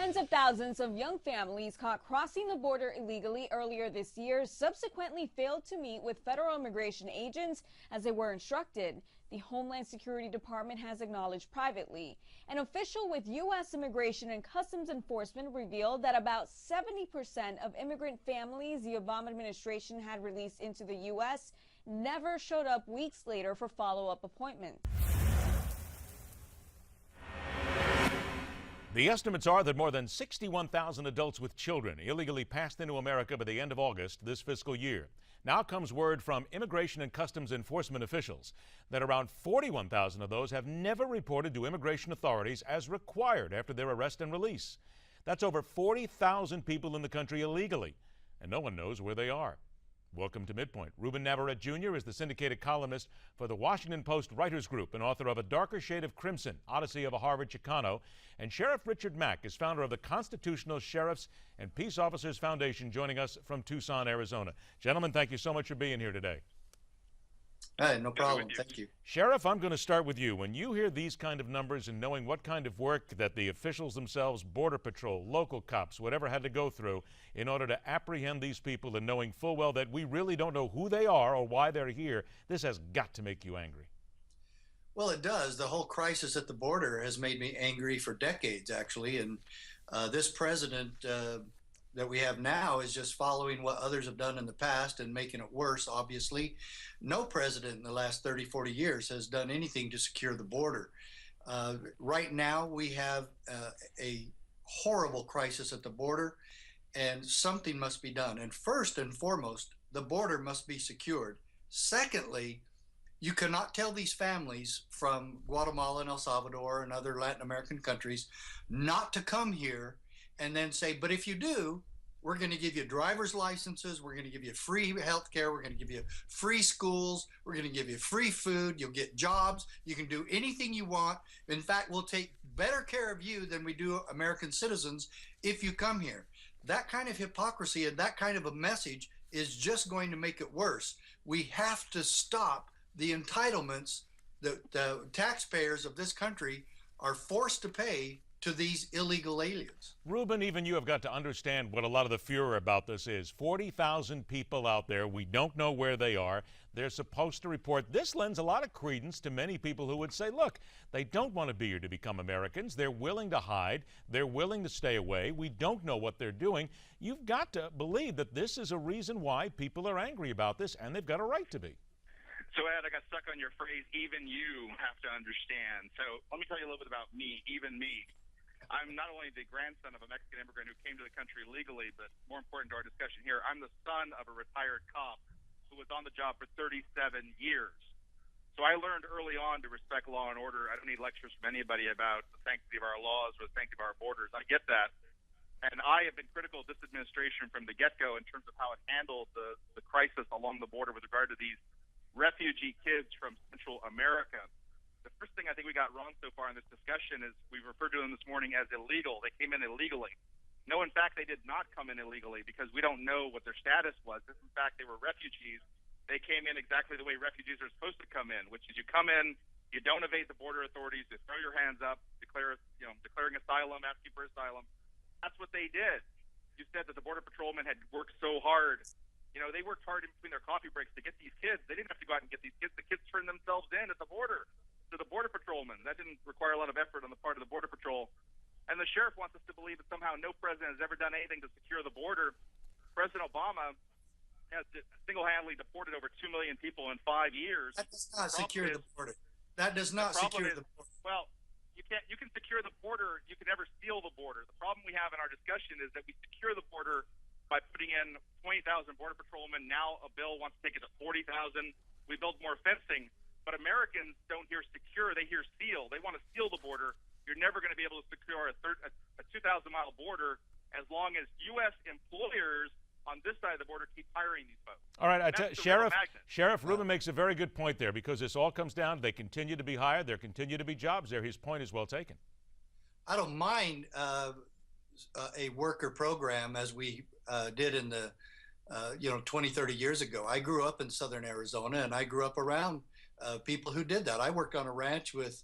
Tens of thousands of young families caught crossing the border illegally earlier this year subsequently failed to meet with federal immigration agents as they were instructed, the Homeland Security Department has acknowledged privately. An official with U.S. Immigration and Customs Enforcement revealed that about 70% of immigrant families the Obama administration had released into the U.S. never showed up weeks later for follow-up appointments. The estimates are that more than 61,000 adults with children illegally passed into America by the end of August this fiscal year. Now comes word from Immigration and Customs Enforcement officials that around 41,000 of those have never reported to immigration authorities as required after their arrest and release. That's over 40,000 people in the country illegally, and no one knows where they are. Welcome to Midpoint. Ruben Navarrette Jr. is the syndicated columnist for the Washington Post Writers Group and author of A Darker Shade of Crimson, Odyssey of a Harvard Chicano. And Sheriff Richard Mack is founder of the Constitutional Sheriffs and Peace Officers Foundation, joining us from Tucson, Arizona. Gentlemen, thank you so much for being here today. Hey, no problem. Thank you. Sheriff, I'm going to start with you. When you hear these kind of numbers and knowing what kind of work that the officials themselves, Border Patrol, local cops, whatever, had to go through in order to apprehend these people, and knowing full well that we really don't know who they are or why they're here, this has got to make you angry. Well, it does. The whole crisis at the border has made me angry for decades, actually. And this president that we have now is just following what others have done in the past and making it worse, obviously. No president in the last 30, 40 years has done anything to secure the border. Right now, we have a horrible crisis at the border, and something must be done. And first and foremost, the border must be secured. Secondly, you cannot tell these families from Guatemala and El Salvador and other Latin American countries not to come here and then say, but if you do, we're going to give you driver's licenses, we're going to give you free health care, we're going to give you free schools, we're going to give you free food, you'll get jobs, you can do anything you want. In fact, we'll take better care of you than we do American citizens if you come here. That kind of hypocrisy and that kind of a message is just going to make it worse. We have to stop the entitlements that the taxpayers of this country are forced to pay to these illegal aliens. Ruben, even you have got to understand what a lot of the furor about this is. 40,000 people out there. We don't know where they are. They're supposed to report. This lends a lot of credence to many people who would say, look, they don't want to be here to become Americans. They're willing to hide. They're willing to stay away. We don't know what they're doing. You've got to believe that this is a reason why people are angry about this, and they've got a right to be. So, Ed, I got stuck on your phrase, even you have to understand. So let me tell you a little bit about me, even me. I'm not only the grandson of a Mexican immigrant who came to the country legally, but more important to our discussion here, I'm the son of a retired cop who was on the job for 37 years. So I learned early on to respect law and order. I don't need lectures from anybody about the sanctity of our laws or the sanctity of our borders. I get that. And I have been critical of this administration from the get-go in terms of how it handled the crisis along the border with regard to these refugee kids from Central America. The first thing I think we got wrong so far in this discussion is we referred to them this morning as illegal. They came in illegally. No, in fact, they did not come in illegally because we don't know what their status was. If, in fact, they were refugees, they came in exactly the way refugees are supposed to come in, which is you come in, you don't evade the border authorities, you throw your hands up, declaring asylum, asking for asylum. That's what they did. You said that the Border Patrolmen had worked so hard. You know, they worked hard in between their coffee breaks to get these kids. They didn't have to go out and get these kids. The kids turned themselves in at the border to the Border Patrolmen. That didn't require a lot of effort on the part of the Border Patrol. And the sheriff wants us to believe that somehow no president has ever done anything to secure the border. President Obama has single-handedly deported over 2 million people in 5 years. That does not secure the border. That does not secure the border. Well, you can secure the border. You can never steal the border. The problem we have in our discussion is that we secure the border by putting in 20,000 Border Patrolmen. Now a bill wants to take it to 40,000. We build more fencing. But Americans don't hear secure, they hear steal. They want to steal the border. You're never going to be able to secure a 2,000-mile border as long as U.S. employers on this side of the border keep hiring these folks. All right, Sheriff Ruben makes a very good point there, because this all comes down to they continue to be hired, there continue to be jobs there. His point is well taken. I don't mind a worker program as we did in the 20, 30 years ago. I grew up in southern Arizona, and I grew up around people who did that. I worked on a ranch with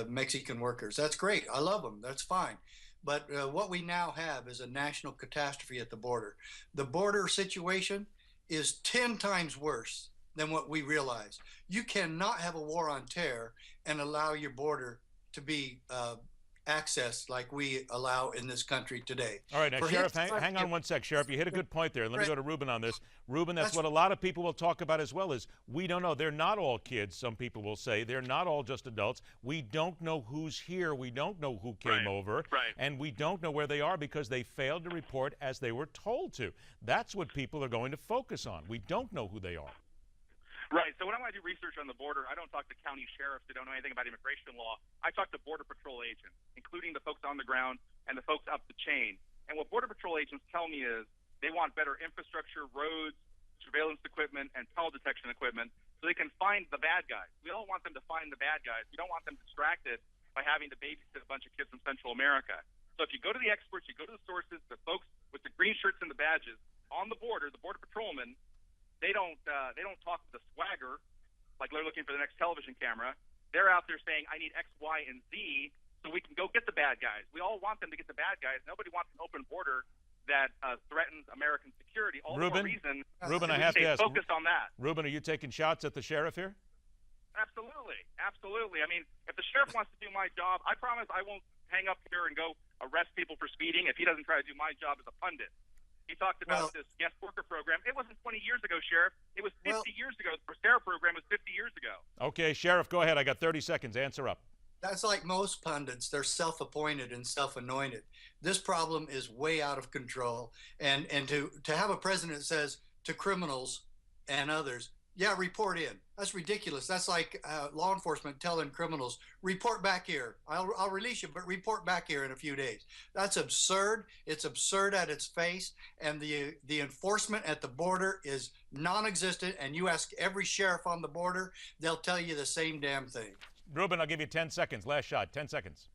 Mexican workers. That's great. I love them. That's fine. But what we now have is a national catastrophe at the border. The border situation is 10 times worse than what we realize. You cannot have a war on terror and allow your border to be accessed like we allow in this country today. All right, now, Sheriff, hang on one sec. Sheriff, you hit a good point there. Let me go to Ruben on this. Ruben, that's what a lot of people will talk about as well, is we don't know. They're not all kids, some people will say. They're not all just adults. We don't know who's here. We don't know who came over. And we don't know where they are because they failed to report as they were told to. That's what people are going to focus on. We don't know who they are. Right. So when I want to do research on the border, I don't talk to county sheriffs who don't know anything about immigration law. I talk to Border Patrol agents, including the folks on the ground and the folks up the chain. And what Border Patrol agents tell me is they want better infrastructure, roads, surveillance equipment, and tunnel detection equipment so they can find the bad guys. We all want them to find the bad guys. We don't want them distracted by having to babysit a bunch of kids from Central America. So if you go to the experts, you go to the sources, the folks with the green shirts and the badges on the border patrolmen, they don't talk with the swagger like they're looking for the next television camera. They're out there saying, I need X, Y, and Z so we can go get the bad guys. We all want them to get the bad guys. Nobody wants an open border that threatens American security. All the more reason Ruben, I have to ask. Focus on that. Ruben, are you taking shots at the sheriff here? Absolutely. Absolutely. I mean, if the sheriff wants to do my job, I promise I won't hang up here and go arrest people for speeding if he doesn't try to do my job as a pundit. He talked about this guest worker program. It wasn't 20 years ago, Sheriff. It was 50 years ago. The Prosera program was 50 years ago. Okay, Sheriff, go ahead. I got 30 seconds. Answer up. That's like most pundits. They're self-appointed and self-anointed. This problem is way out of control. And to have a president that says to criminals and others, yeah, report in. That's ridiculous. That's like law enforcement telling criminals, report back here. I'll release you, but report back here in a few days. That's absurd. It's absurd at its face. And the enforcement at the border is non-existent. And you ask every sheriff on the border, they'll tell you the same damn thing. Ruben, I'll give you 10 seconds. Last shot, 10 seconds.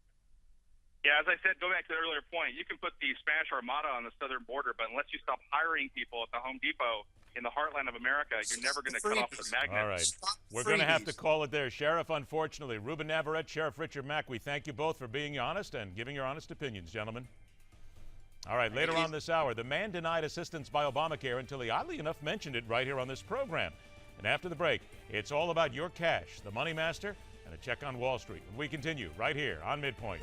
Yeah, as I said, go back to the earlier point, you can put the Spanish Armada on the southern border, but unless you stop hiring people at the Home Depot in the heartland of America, you're never going to cut off the magnet. All right. We're going to have to call it there. Sheriff, unfortunately, Ruben Navarrette, Sheriff Richard Mack, we thank you both for being honest and giving your honest opinions, gentlemen. All right, later on this hour, the man denied assistance by Obamacare until he oddly enough mentioned it right here on this program. And after the break, it's all about your cash, the money master, and a check on Wall Street. We continue right here on Midpoint.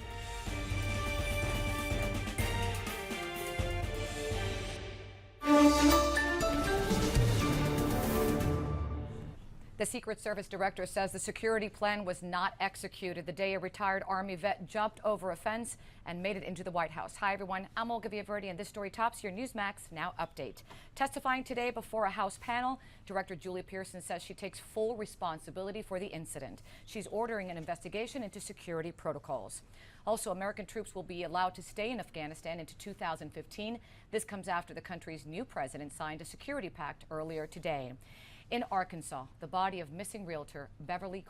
The Secret Service director says the security plan was not executed the day a retired Army vet jumped over a fence and made it into the White House. Hi, everyone. I'm Olga Villaverde, and this story tops your Newsmax Now update. Testifying today before a House panel, Director Julia Pearson says she takes full responsibility for the incident. She's ordering an investigation into security protocols. Also, American troops will be allowed to stay in Afghanistan into 2015. This comes after the country's new president signed a security pact earlier today. In Arkansas, the body of missing realtor Beverly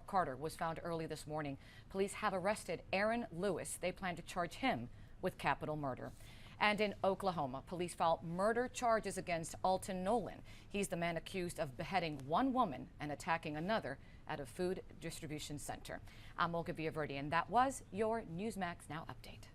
Carter was found early this morning. Police have arrested Aaron Lewis. They plan to charge him with capital murder. And in Oklahoma, police filed murder charges against Alton Nolan. He's the man accused of beheading one woman and attacking another at a food distribution center. I'm Olga Villaverde, and that was your Newsmax Now update.